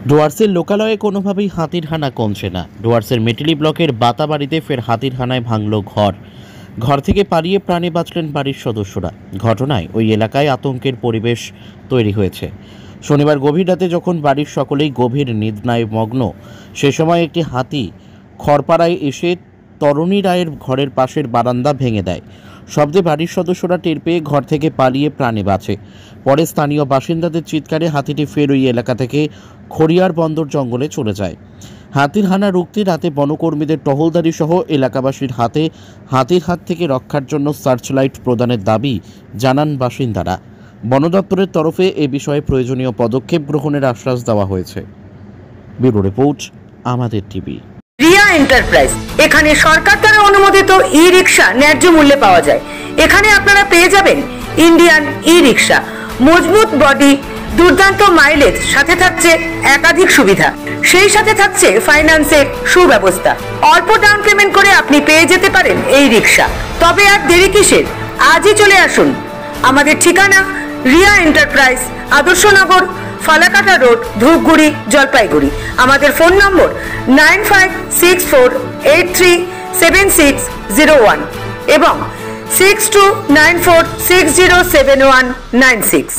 ডুয়ার্সের লোকালয়ে কোনোভাবেই হাতির হানা কমছে না। ডুয়ার্সের মেটেলি ব্লকের বাতাবাড়িতে ফের হাতির হানায় ভাঙল ঘর থেকে পালিয়ে প্রাণে বাঁচলেন বাড়ির সদস্যরা। ঘটনায় ওই এলাকায় আতঙ্কের পরিবেশ তৈরি হয়েছে। শনিবার গভীর রাতে যখন বাড়ির সকলেই গভীর নিদ্রায় মগ্ন, সে সময় একটি হাতি খড়পাড়ায় এসে তরণী রায়ের ঘরের পাশের বারান্দা ভেঙে দেয়। শব্দে বাড়ির সদস্যরা টের পেয়ে ঘর থেকে পালিয়ে প্রাণে বাঁচে। পরে স্থানীয় বাসিন্দাদের চিৎকারে হাতিটি ফের ওই এলাকা থেকে খড়িয়ার বন্দর জঙ্গলে চলে যায়। হাতির হানা রুখতে রাতে বনকর্মীদের টহলদারি সহ এলাকাবাসীর হাতির হাত থেকে রক্ষার জন্য সার্চলাইট প্রদানের দাবি জানান বাসিন্দারা। বন দপ্তরের তরফে এ বিষয়ে প্রয়োজনীয় পদক্ষেপ গ্রহণের আশ্বাস দেওয়া হয়েছে। ব্যুরো রিপোর্ট, আমাদের টিভি। রিয়া এন্টারপ্রাইজ, এখানে সরকার দ্বারা অনুমোদিত ই রিক্সা ন্যায্য মূল্যে পাওয়া যায়। এখানে আপনারা পেয়ে যাবেন ইন্ডিয়ান ই রিক্সা, মজবুত বডি, দুর্দান্ত মাইলেজ, সাথে থাকছে একাধিক সুবিধা। সেই সাথে থাকছে ফাইন্যান্সের সুব্যবস্থা। অল্প ডাউন পেমেন্ট করে আপনি পেয়ে যেতে পারেন এই রিক্সা। তবে আর দেরি কিসের? আজই চলে আসুন। আমাদের ঠিকানা রিয়া এন্টারপ্রাইজ, আদর্শনগর, ফালাকাটা রোড, ধূপগুড়ি, জলপাইগুড়ি। আমাদের ফোন নম্বর 9564837601 এবং 6294607196।